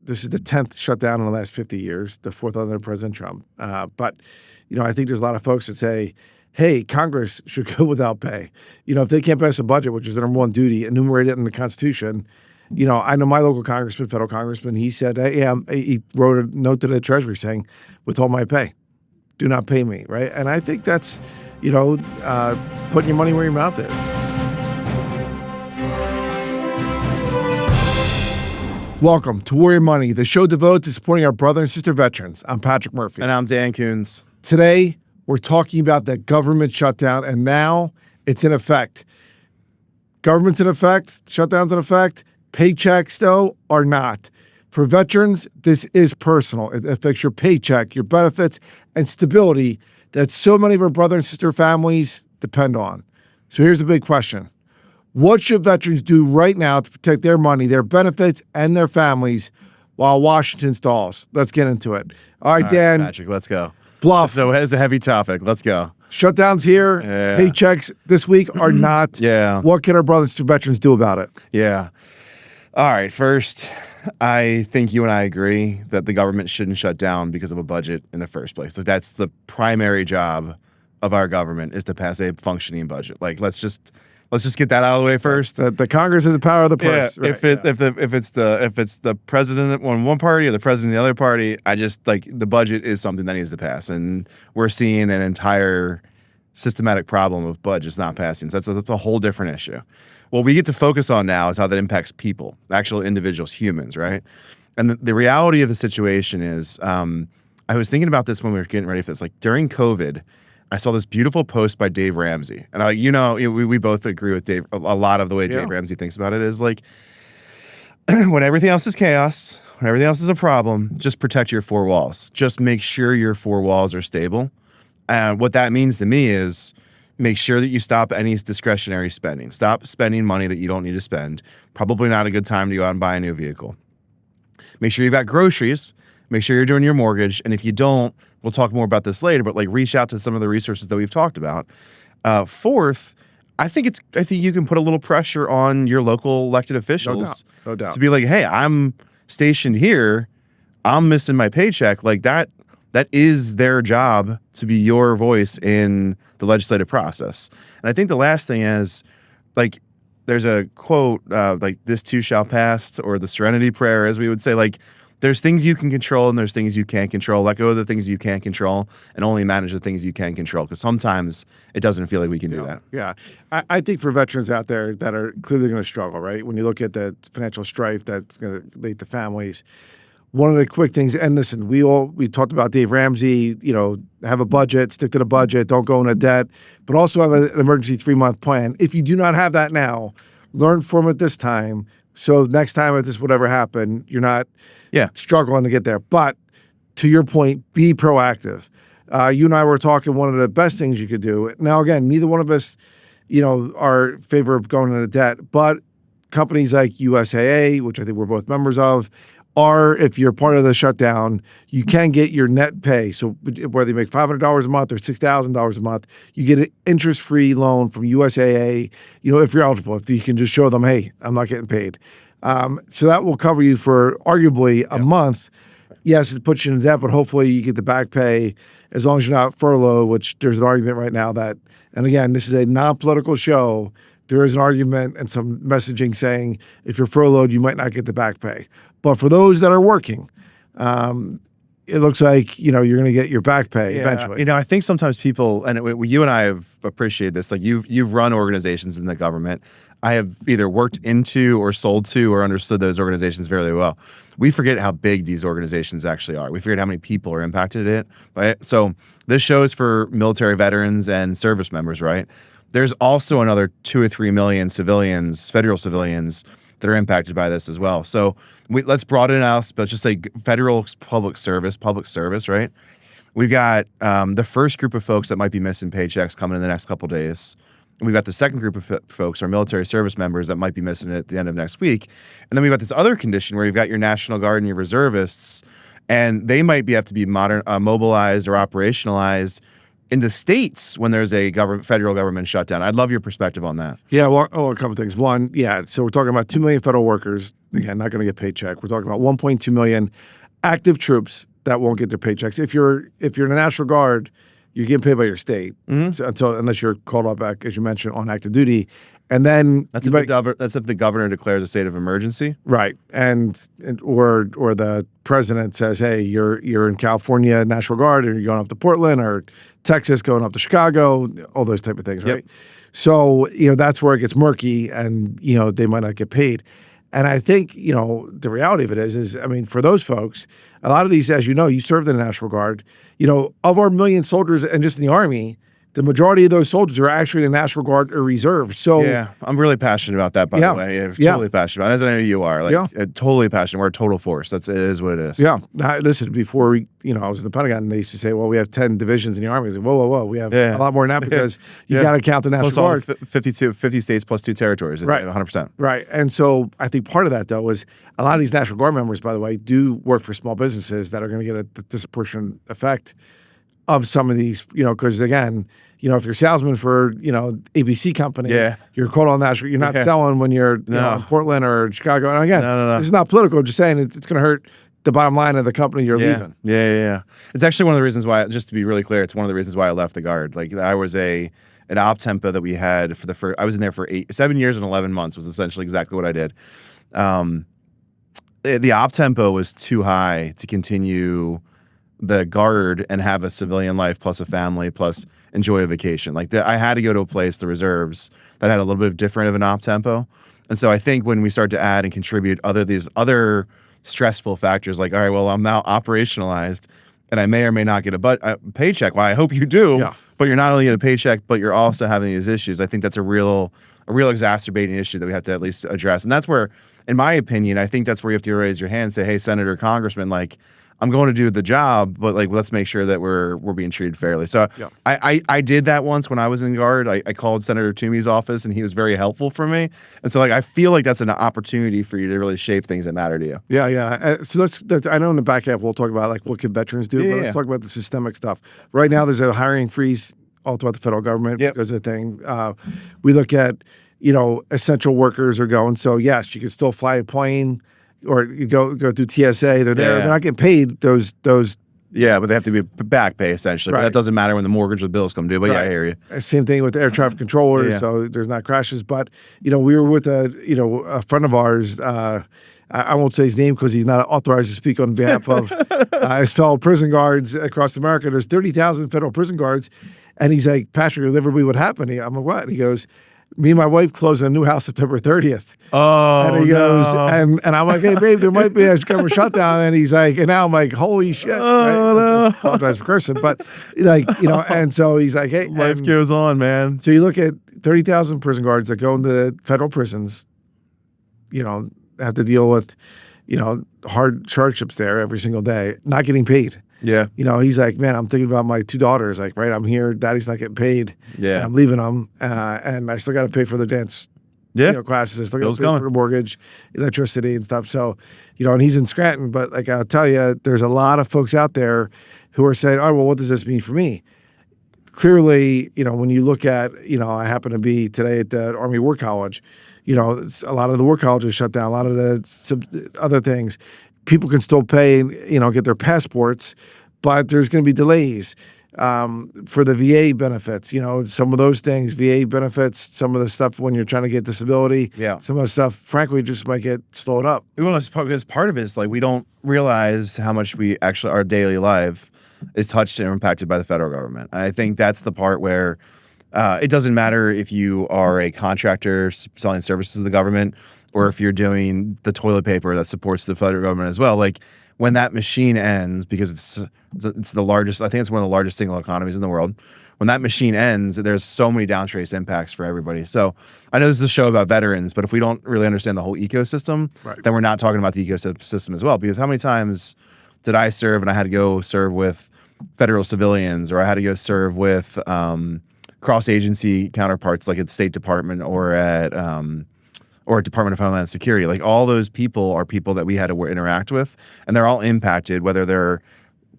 this is the 10th shutdown in the last 50 years, the fourth under President Trump. But, I think there's a lot of folks that say, hey, Congress should go without pay. If they can't pass a budget, which is their number one duty, enumerate it in the Constitution. I know my local congressman, federal congressman, he said, he wrote a note to the Treasury saying, withhold my pay. Do not pay me, right? And I think that's, putting your money where your mouth is. Welcome to Warrior Money, the show devoted to supporting our brother and sister veterans. I'm Patrick Murphy. And I'm Dan Kunze. Today, we're talking about the government shutdown, and now it's in effect. Government's in effect, shutdown's in effect. Paychecks, though, are not. For veterans, this is personal. It affects your paycheck, your benefits, and stability that so many of our brother and sister families depend on. So here's the big question. What should veterans do right now to protect their money, their benefits, and their families while Washington stalls? Let's get into it. All right, Dan. Patrick, let's go. Bluff. So it's a heavy topic. Let's go. Shutdowns here. Yeah. Paychecks this week are not. Yeah. What can our brothers and veterans do about it? Yeah. All right. First, I think you and I agree that the government shouldn't shut down because of a budget in the first place. That's the primary job of our government, is to pass a functioning budget. Let's just get that out of the way first. The Congress is the power of the purse. Yeah, right. If it's the president on one party or the president on the other party, I just the budget is something that needs to pass, and we're seeing an entire systematic problem of budgets not passing. So that's a whole different issue. What we get to focus on now is how that impacts people, actual individuals, humans, right? And the reality of the situation is, I was thinking about this when we were getting ready for this. During COVID, I saw this beautiful post by Dave Ramsey. And we both agree with Dave. A lot of the way Dave Ramsey thinks about it is when everything else is chaos, when everything else is a problem, just protect your four walls. Just make sure your four walls are stable. And what that means to me is make sure that you stop any discretionary spending. Stop spending money that you don't need to spend. Probably not a good time to go out and buy a new vehicle. Make sure you've got groceries. Make sure you're doing your mortgage. And if you don't, we'll talk more about this later, but reach out to some of the resources that we've talked about. Fourth, I think you can put a little pressure on your local elected officials. No doubt. To be like, hey, I'm stationed here. I'm missing my paycheck. That is their job, to be your voice in the legislative process. And I think the last thing is, there's a quote, this too shall pass, or the serenity prayer, as we would say, there's things you can control and there's things you can't control. Let go of the things you can't control and only manage the things you can control, because sometimes it doesn't feel like we can do that. Yeah. I think for veterans out there that are clearly going to struggle, right? When you look at the financial strife that's going to lead to families, one of the quick things, and listen, we talked about Dave Ramsey, have a budget, stick to the budget, don't go into debt, but also have an emergency 3-month plan. If you do not have that now, learn from it this time. So next time, if this would ever happen, you're not struggling to get there. But to your point, be proactive. You and I were talking, one of the best things you could do. Now, again, neither one of us, are in favor of going into debt, but companies like USAA, which I think we're both members of, if you're part of the shutdown, you can get your net pay. So whether you make $500 a month or $6,000 a month, you get an interest-free loan from USAA, if you're eligible, if you can just show them, hey, I'm not getting paid. So that will cover you for arguably a month. Yes, it puts you in debt, but hopefully you get the back pay as long as you're not furloughed, which there's an argument right now that, and again, this is a non-political show, there is an argument and some messaging saying if you're furloughed, you might not get the back pay. But for those that are working, it looks like, you're going to get your back pay eventually. I think sometimes people, and you and I have appreciated this, you've run organizations in the government. I have either worked into or sold to or understood those organizations very well. We forget how big these organizations actually are. We forget how many people are impacted in it, right? So this show is for military veterans and service members, right? There's also another 2 or 3 million civilians, federal civilians, that are impacted by this as well. So let's broaden it out, but just say federal public service, right? We've got the first group of folks that might be missing paychecks coming in the next couple of days. And we've got the second group of folks, our military service members, that might be missing it at the end of next week. And then we've got this other condition where you've got your National Guard and your reservists, and they might have to be mobilized or operationalized in the states when there's a federal government shutdown. I'd love your perspective on that. Yeah, well, a couple of things. One, yeah, so we're talking about 2 million federal workers, again, not going to get paycheck. We're talking about 1.2 million active troops that won't get their paychecks. If you're in the National Guard, you're getting paid by your state unless you're called up back, as you mentioned, on active duty. And then that's if the governor declares a state of emergency, right? Or the president says, "Hey, you're in California National Guard, and you're going up to Portland, or Texas going up to Chicago," all those type of things, right? Yep. So that's where it gets murky, and they might not get paid. And I think the reality of it is I mean, for those folks, a lot of these, as you served in the National Guard. Of our million soldiers, and just in the Army, the majority of those soldiers are actually in the National Guard or Reserve. So yeah, I'm really passionate about that. By the way, totally passionate about it. As I know you are, totally passionate. We're a total force. It is what it is. Yeah. Now, listen, before I was in the Pentagon, and they used to say, "Well, we have 10 divisions in the Army." I was like, whoa, we have a lot more than that because you got to count the National Guard. 50 states plus 2 territories. It's right, 100%. Right, and so I think part of that though is a lot of these National Guard members, by the way, do work for small businesses that are going to get a disproportionate effect of some of these, because again, if you're a salesman for, ABC company, you're called on national. You're not selling when you're in Portland or Chicago. And again, this is not political. Just saying it's going to hurt the bottom line of the company you're leaving. Yeah. It's actually one of the reasons why. Just to be really clear, it's one of the reasons why I left the Guard. Like I was an op tempo that we had for the first. I was in there for 7 years and 11 months. Was essentially exactly what I did. The op tempo was too high to continue the Guard and have a civilian life plus a family plus enjoy a vacation. I had to go to a place, the reserves, that had a little bit of different of an op tempo. And so I think when we start to add and contribute these other stressful factors, like, all right, well, I'm now operationalized and I may or may not get a paycheck. Well, I hope you do, but you're not only getting a paycheck, but you're also having these issues. I think that's a real exacerbating issue that we have to at least address. And that's where, in my opinion, I think that's where you have to raise your hand and say, hey, Senator, Congressman, I'm going to do the job, but let's make sure that we're being treated fairly. So I did that once when I was in Guard. I called Senator Toomey's office, and he was very helpful for me. And so I feel like that's an opportunity for you to really shape things that matter to you. Yeah. So I know in the back half we'll talk about what can veterans do, but let's talk about the systemic stuff. Right now, there's a hiring freeze all throughout the federal government because of the thing. We look at essential workers are going. So yes, you can still fly a plane. Or you go through TSA, they're there. They're not getting paid those. Yeah, but they have to be back pay essentially. Right. But that doesn't matter when the mortgage or bills come due. But I hear you. Same thing with air traffic controllers. So there's not crashes. But we were with a friend of ours. I won't say his name because he's not authorized to speak on behalf of his fellow prison guards across America. There's 30,000 federal prison guards, and he's like, Patrick, you'll never believe what happened. I'm like, what? And he goes, me and my wife closed a new house September 30th. Oh, and he goes, and I'm like, hey, babe, there might be a government shutdown. And he's like, and now I'm like, holy shit. No. I apologize for cursing, but and so he's like, hey. Life goes on, man. So you look at 30,000 prison guards that go into the federal prisons, have to deal with, hard hardships there every single day, not getting paid. Yeah. He's like, man, I'm thinking about my 2 daughters. Like, right, I'm here. Daddy's not getting paid. Yeah. And I'm leaving them. And I still got to pay for the dance classes. I still got to pay for the mortgage, electricity and stuff. So, and he's in Scranton. But I'll tell you, there's a lot of folks out there who are saying, oh, well, what does this mean for me? Clearly, when you look at, I happen to be today at the Army War College, a lot of the war colleges shut down, a lot of the other things. People can still pay, get their passports, but there's going to be delays for the VA benefits. Some of those things, VA benefits, some of the stuff when you're trying to get disability, some of the stuff, frankly, just might get slowed up. Well, it's part of it is we don't realize how much our daily life is touched and impacted by the federal government. And I think that's the part where it doesn't matter if you are a contractor selling services to the government, or if you're doing the toilet paper that supports the federal government as well. When that machine ends, because it's the largest, I think it's one of the largest single economies in the world. When that machine ends, there's so many downtrace impacts for everybody. So I know this is a show about veterans, but if we don't really understand the whole ecosystem, then we're not talking about the ecosystem as well. Because how many times did I serve and I had to go serve with federal civilians, or I had to go serve with cross-agency counterparts like at the State Department or at Department of Homeland Security. All those people are people that we had to interact with, and they're all impacted, whether they're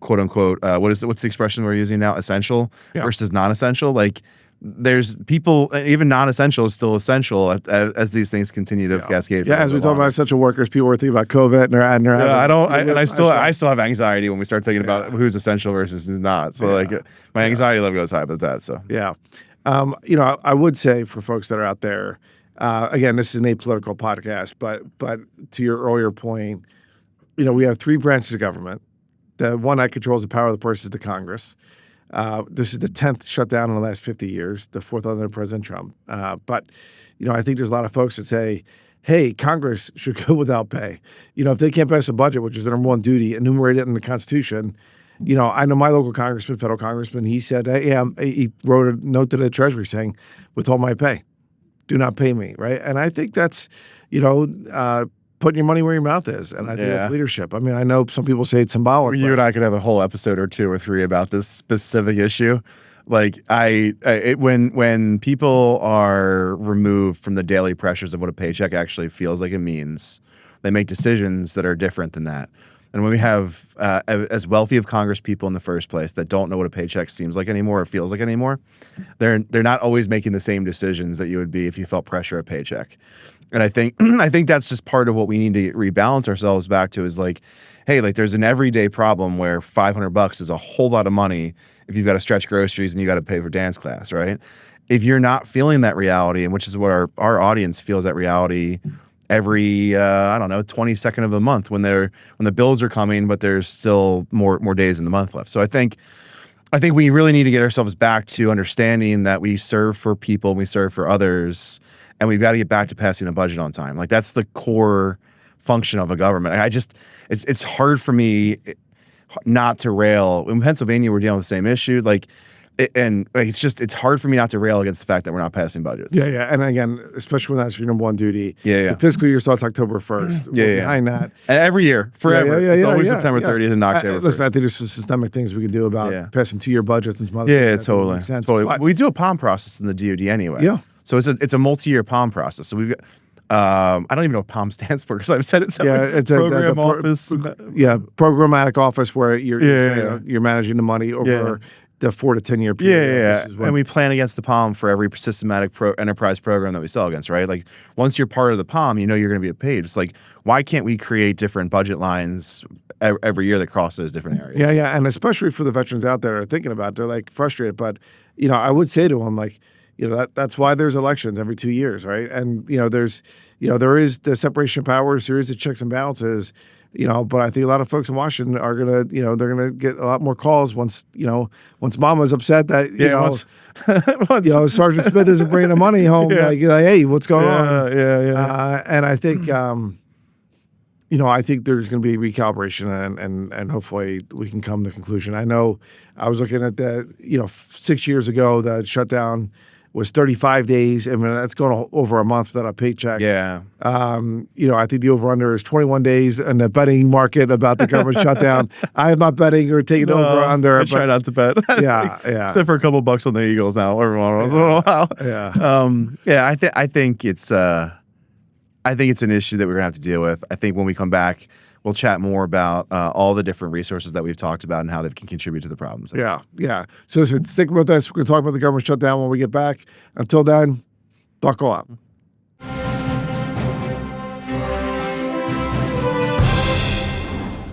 quote unquote, what's the expression we're using now? Essential versus non-essential. Like there's people, even non-essential is still essential as these things continue to cascade. Yeah, as we talk about essential workers, people were thinking about COVID and I still have anxiety when we start thinking about who's essential versus who's not. So like my anxiety level goes high with that. So yeah, I would say for folks that are out there, again, this is an apolitical podcast, but to your earlier point, we have three branches of government. The one that controls the power of the purse is the Congress. This is the 10th shutdown in the last 50 years, the fourth under President Trump. But I think there's a lot of folks that say, hey, Congress should go without pay. If they can't pass a budget, which is their number one duty, enumerated in the Constitution. I know my local congressman, federal congressman, he said, hey, he wrote a note to the Treasury saying, withhold my pay. Do not pay me, right? And I think that's, putting your money where your mouth is. And I think that's leadership. I mean, I know some people say it's symbolic. You and I could have a whole episode or 2 or 3 about this specific issue. Like when people are removed from the daily pressures of what a paycheck actually feels like it means, they make decisions that are different than that. And when we have as wealthy of Congress people in the first place that don't know what a paycheck seems like anymore or feels like anymore, they're not always making the same decisions that you would be if you felt pressure of paycheck. And I think that's just part of what we need to rebalance ourselves back to is like, hey, like there's an everyday problem where $500 is a whole lot of money if you've got to stretch groceries and you got to pay for dance class, right? If you're not feeling that reality, and which is what our audience feels that reality every 22nd of the month when the bills are coming, but there's still more days in the month left. So I think we really need to get ourselves back to understanding that we serve for people, we serve for others, and we've got to get back to passing a budget on time. Like that's the core function of a government. It's hard for me not to rail. In Pennsylvania, we're dealing with the same issue. It's hard for me not to rail against the fact that we're not passing budgets. Yeah. And again, especially when that's your number one duty. Yeah. The fiscal year starts October 1st. Behind that. And every year, forever. It's always September 30th and October 1st. Listen, I think there's some systemic things we can do about passing 2-year budgets and some other things. Totally. But we do a POM process in the DoD anyway. Yeah. So it's a multi-year POM process. So we've got I don't even know what POM stands for because I've said it. It's program office. Programmatic office where you're managing the money over the 4 to 10 year period. And we plan against the POM for every systematic enterprise program that we sell against, right? Like once you're part of the POM, you're going to be paid. It's like, why can't we create different budget lines every year that cross those different areas? Yeah. And especially for the veterans out there that are thinking about it, they're like frustrated. But, I would say to them, like, that's why there's elections every 2 years, right? And, there is the separation of powers, there is the checks and balances, but I think a lot of folks in Washington are gonna, they're gonna get a lot more calls once Mama's upset that Sergeant Smith isn't bringing the money home. Like, hey, what's going on? And I think, I think there's going to be recalibration and hopefully we can come to a conclusion. I know I was looking at the 6 years ago the shutdown was 35 days. I mean, that's going over a month without a paycheck. Yeah. I think the over-under is 21 days in the betting market about the government shutdown. I am not betting or taking over-under. I try not to bet. Yeah. Except for a couple bucks on the Eagles now every once in a while. Yeah. I think it's an issue that we're going to have to deal with. I think when we come back, we'll chat more about all the different resources that we've talked about and how they can contribute to the problems. Yeah. So stick with us. We're going to talk about the government shutdown when we get back. Until then, buckle up.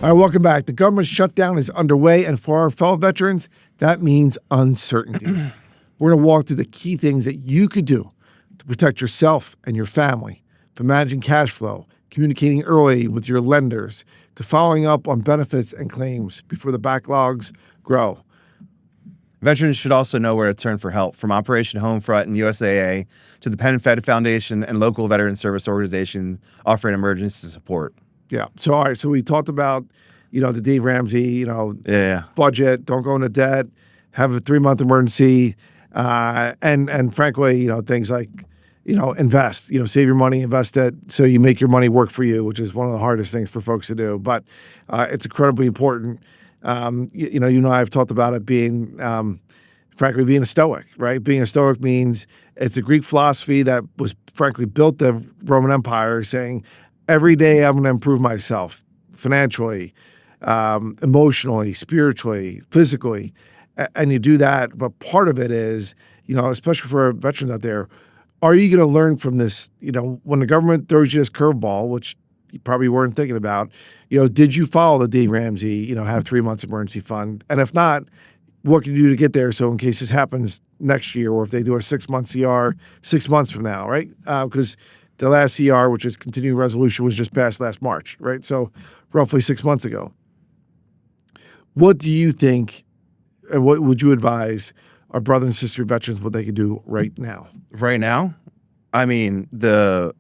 All right, welcome back. The government shutdown is underway, and for our fellow veterans, that means uncertainty. We're going to walk through the key things that you could do to protect yourself and your family from managing cash flow, communicating early with your lenders, to following up on benefits and claims before the backlogs grow. Veterans should also know where to turn for help, from Operation Homefront and USAA to the PenFed Foundation and local veteran service organizations offering emergency support. Yeah. So, all right. So we talked about, the Dave Ramsey, budget, don't go into debt, have a 3-month emergency, and frankly, things like, invest, save your money, invest it so you make your money work for you, which is one of the hardest things for folks to do. But it's incredibly important. You and I have talked about it being, frankly, being a Stoic, right? Being a Stoic means it's a Greek philosophy that was, frankly, built the Roman Empire, saying, every day I'm going to improve myself financially, emotionally, spiritually, physically, and you do that. But part of it is, especially for veterans out there, are you going to learn from this? When the government throws you this curveball, which you probably weren't thinking about, did you follow the Dave Ramsey, have 3 months emergency fund? And if not, what can you do to get there? So in case this happens next year, or if they do a 6-month CR 6 months from now, right? Because the last CR, which is continuing resolution, was just passed last March, right? So roughly 6 months ago. What do you think, and what would you advise our brother and sister veterans what they could do right now? Right now, I mean, I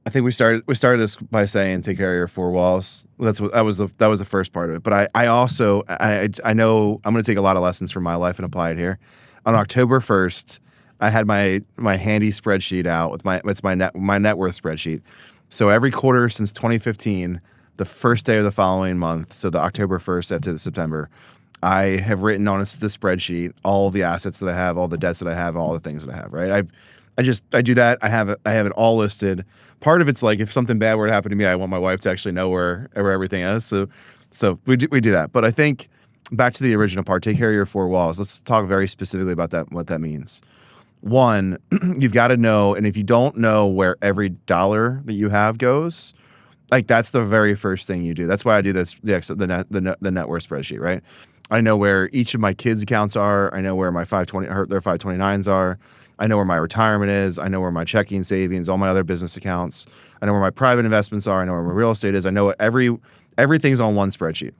think we started this by saying take care of your four walls. That was the first part of it. But I also know I'm going to take a lot of lessons from my life and apply it here. On October 1st, I had my handy spreadsheet out with my net worth spreadsheet. So every quarter since 2015, the first day of the following month, so the October 1st after the September, I have written on the spreadsheet all the assets that I have, all the debts that I have, all the things that I have, right? I do that. I have it all listed. Part of it's like if something bad were to happen to me, I want my wife to actually know where everything is. So we do that. But I think back to the original part, take care of your four walls. Let's talk very specifically about that, what that means. One, you've got to know, and if you don't know where every dollar that you have goes, like that's the very first thing you do. That's why I do this, the net worth spreadsheet, right? I know where each of my kids' accounts are. I know where my their 529s are. I know where my retirement is. I know where my checking, savings, all my other business accounts. I know where my private investments are. I know where my real estate is. I know what everything's on one spreadsheet.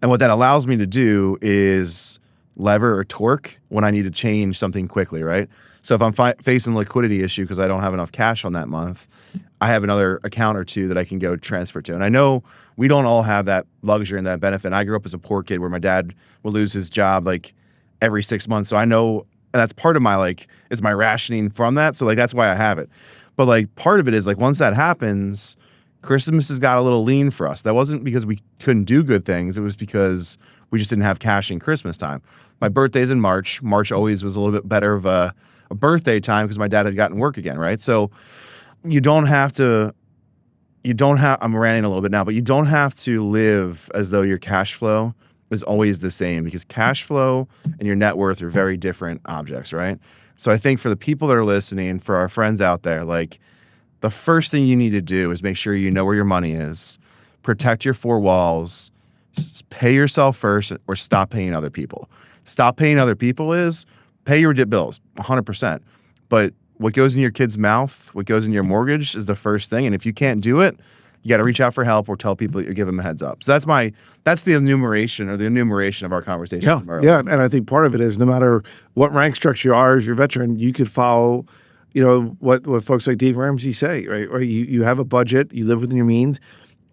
And what that allows me to do is lever or torque when I need to change something quickly, right? So if I'm facing a liquidity issue because I don't have enough cash on that month, I have another account or two that I can go transfer to. And I know we don't all have that luxury and that benefit. And I grew up as a poor kid where my dad would lose his job like every 6 months. So I know, and that's part of my it's my rationing from that. So that's why I have it. But part of it is once that happens, Christmas has got a little lean for us. That wasn't because we couldn't do good things. It was because we just didn't have cash in Christmas time. My birthday's in March. March always was a little bit better of a birthday time because my dad had gotten work again, right? So I'm ranting a little bit now, but you don't have to live as though your cash flow is always the same, because cash flow and your net worth are very different objects, right? So I think for the people that are listening, for our friends out there, the first thing you need to do is make sure you know where your money is, protect your four walls, pay yourself first, or stop paying other people. Stop paying other people is pay your bills, 100%. But what goes in your kid's mouth, what goes in your mortgage is the first thing. And if you can't do it, you got to reach out for help or tell people that you're giving them a heads up. So that's the enumeration of our conversation. Yeah. And I think part of it is no matter what rank structure you are as your veteran, you could follow, what folks like Dave Ramsey say, right? Or you have a budget, you live within your means,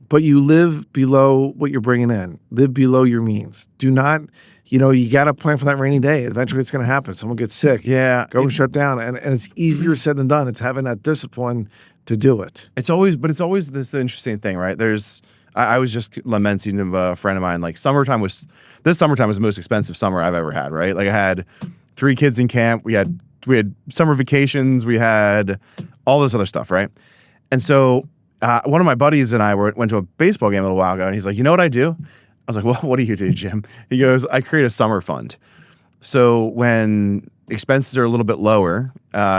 but you live below what you're bringing in. Live below your means. Do not, you got to plan for that rainy day. Eventually it's going to happen. Someone gets sick. Yeah. Go and shut down. And it's easier said than done. It's having that discipline to do it. It's always this interesting thing, right? I was just lamenting to a friend of mine, this summertime was the most expensive summer I've ever had, right? I had 3 kids in camp. We had summer vacations. We had all this other stuff, right? And so one of my buddies and I went to a baseball game a little while ago, and he's like, you know what I do? I was like, well, what do you do, Jim? He goes, I create a summer fund. So when expenses are a little bit lower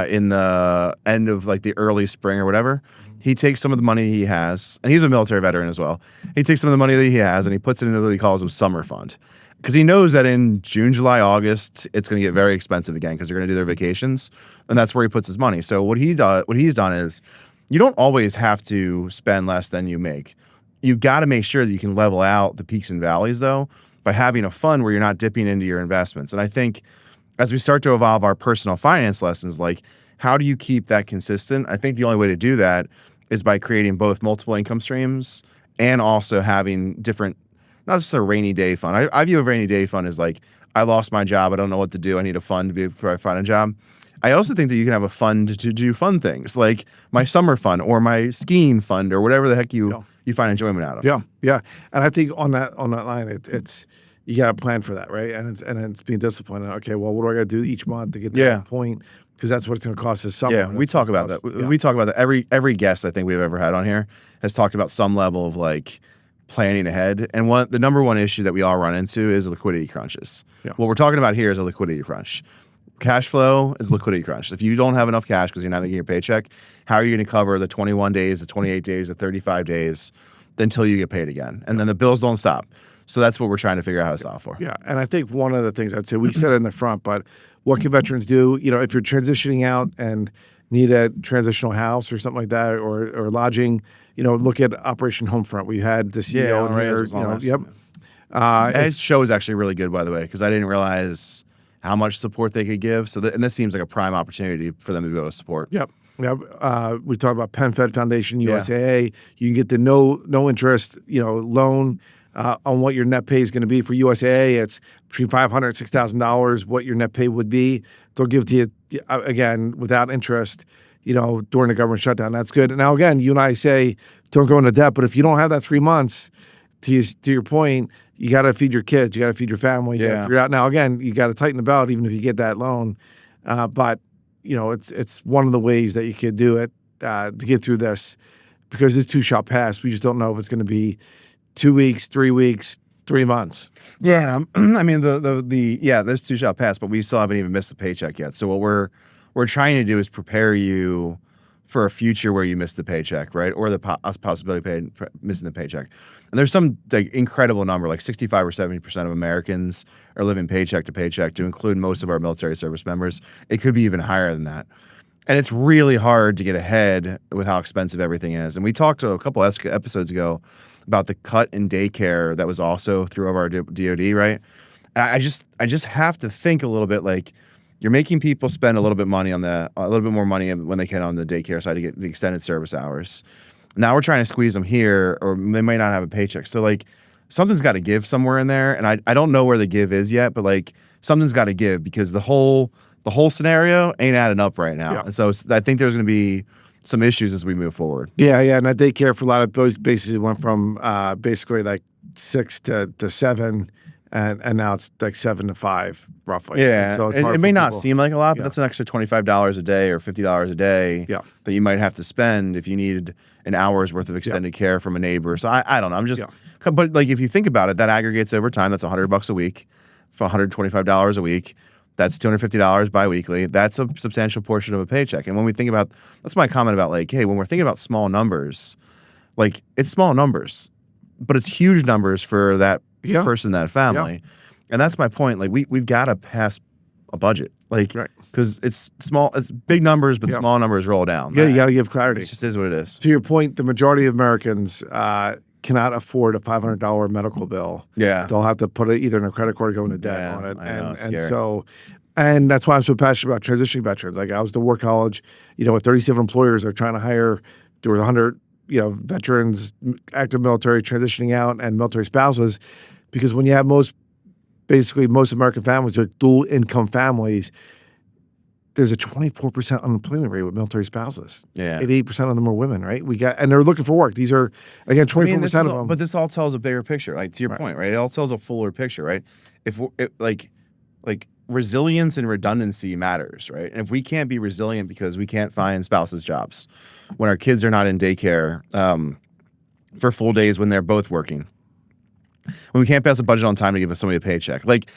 in the end of the early spring or whatever, he takes some of the money he has, and he's a military veteran as well. He takes some of the money that he has and he puts it into what he calls a summer fund, because he knows that in June, July, August, it's going to get very expensive again because they're going to do their vacations, and that's where he puts his money. So what he's done is, you don't always have to spend less than you make. You got to make sure that you can level out the peaks and valleys, though, by having a fund where you're not dipping into your investments. And I think as we start to evolve our personal finance lessons, how do you keep that consistent? I think the only way to do that is by creating both multiple income streams and also having different, not just a rainy day fund. I view a rainy day fund as I lost my job. I don't know what to do. I need a fund before I find a job. I also think that you can have a fund to do fun things, like my summer fund or my skiing fund or whatever the heck you find enjoyment out of. Yeah. And I think on that line, it's you got to plan for that, right? And it's being disciplined. Okay, well, what do I got to do each month to get to that point? because that's what it's going to cost us. Someone. Yeah, we talk about that. We talk about that. Every guest I think we've ever had on here has talked about some level of like planning ahead. And the number one issue that we all run into is liquidity crunches. Yeah. What we're talking about here is a liquidity crunch. Cash flow is liquidity crunch. If you don't have enough cash because you're not making your paycheck, how are you going to cover the 21 days, the 28 days, the 35 days until you get paid again? And then the bills don't stop. So that's what we're trying to figure out how to solve for. Yeah, and I think one of the things I'd say, we said it in the front, but what can veterans do? You know, if you're transitioning out and need a transitional house or something like that, or lodging, you know, look at Operation Homefront. We had the CEO in here. His show is actually really good, by the way, because I didn't realize how much support they could give. So, and this seems like a prime opportunity for them to be able to support. Yep. Yeah, we talk about PenFed Foundation, USAA. You can get the no interest, loan on what your net pay is going to be. For USAA, it's between $500 and $6,000. What your net pay would be, they'll give to you again without interest. During the government shutdown, that's good. And now again, you and I say don't go into debt, but if you don't have that 3 months, to your point, you got to feed your kids, you got to feed your family. You got to figure out. Now again, you got to tighten the belt even if you get that loan, but. It's one of the ways that you could do it to get through this, because this too shall pass. We just don't know if it's going to be 2 weeks, 3 weeks, 3 months. Yeah, I mean this too shall pass, but we still haven't even missed a paycheck yet. So what we're trying to do is prepare you for a future where you miss the paycheck, right? Or the possibility of missing the paycheck. And there's some incredible number, like 65 or 70% of Americans are living paycheck to paycheck, to include most of our military service members. It could be even higher than that. And it's really hard to get ahead with how expensive everything is. And we talked a couple episodes ago about the cut in daycare that was also through our DOD, right? And I just have to think a little bit like, you're making people spend a little bit more money when they can on the daycare side to get the extended service hours. Now we're trying to squeeze them here, or they might not have a paycheck. So like something's got to give somewhere in there, and I don't know where the give is yet, but like something's got to give, because the whole scenario ain't adding up right now. Yeah. And so I think there's going to be some issues as we move forward. Yeah, and that daycare for a lot of those basically went from basically like 6 to 7. And now it's like 7 to 5, roughly. Yeah, so it may not seem like a lot, but that's an extra $25 a day or $50 a day that you might have to spend if you needed an hour's worth of extended care from a neighbor. So I don't know. I'm just, but like if you think about it, that aggregates over time. That's $100 a week, for $125 a week. That's $250 biweekly. That's a substantial portion of a paycheck. And when we think about, that's my comment about like, hey, when we're thinking about small numbers, like it's small numbers, but it's huge numbers for that person, that family. And that's my point. Like we've got to pass a budget, like, because it's small, it's big numbers, but small numbers roll down. Yeah, you got to give clarity. It just is what it is. To your point, the majority of Americans cannot afford a $500 medical bill. Yeah, they'll have to put it either in a credit card or go into debt on it. And that's why I'm so passionate about transitioning veterans. Like I was to War College, with 37 employers are trying to hire. There was 100, veterans, active military transitioning out, and military spouses. Because when you have most American families are dual income families, there's a 24% unemployment rate with military spouses. Yeah, 88% of them are women, right? And they're looking for work. These are again 24% of them. But this all tells a bigger picture. Like to your point, right? It all tells a fuller picture, right? If like resilience and redundancy matters, right? And if we can't be resilient because we can't find spouses jobs, when our kids are not in daycare for full days when they're both working, when we can't pass a budget on time to give somebody a paycheck, like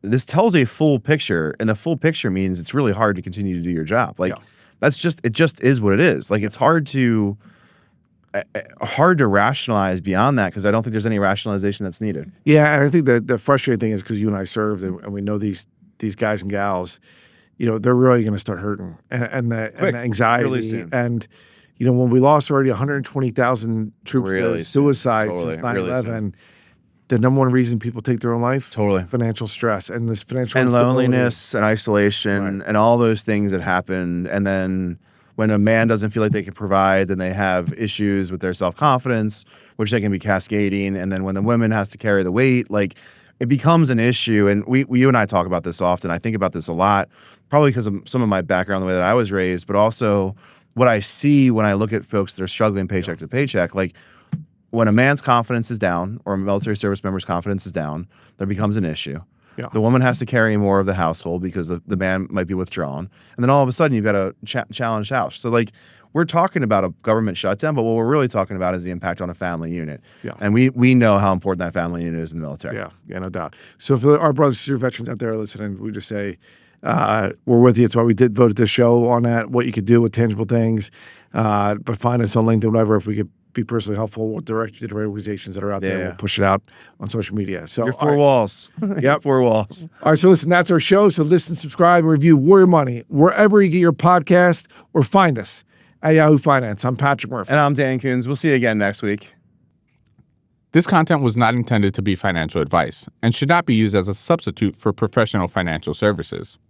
this tells a full picture, and the full picture means it's really hard to continue to do your job. Like it just is what it is. Like it's hard to rationalize beyond that, because I don't think there's any rationalization that's needed. Yeah, and I think the frustrating thing is because you and I served, and we know these guys and gals, they're really going to start hurting, and the anxiety, really soon. And when we lost already 120,000 troops to suicide since 9/11. The number one reason people take their own life, financial stress, and this financial and loneliness and isolation and all those things that happen. And then when a man doesn't feel like they can provide, then they have issues with their self-confidence, which they can be cascading. And then when the women has to carry the weight, like it becomes an issue. And you and I talk about this often. I think about this a lot, probably because of some of my background, the way that I was raised, but also what I see when I look at folks that are struggling paycheck to paycheck. Like when a man's confidence is down, or a military service member's confidence is down, there becomes an issue. Yeah. The woman has to carry more of the household because the man might be withdrawn. And then all of a sudden, you've got a challenged house. So, like, we're talking about a government shutdown, but what we're really talking about is the impact on a family unit. Yeah. And we know how important that family unit is in the military. Yeah, no doubt. So for our brothers and sisters veterans out there listening, we just say we're with you. It's why we did vote this show on that, what you could do with tangible things. But find us on LinkedIn, whatever, if we could be personally helpful. We'll direct you to the right organizations that are out there. We'll push it out on social media. So Your four walls. Yep. 4 walls. All right, so listen, that's our show. So listen, subscribe, and review Warrior Money wherever you get your podcast, or find us at Yahoo Finance. I'm Patrick Murphy. And I'm Dan Kunze. We'll see you again next week. This content was not intended to be financial advice and should not be used as a substitute for professional financial services.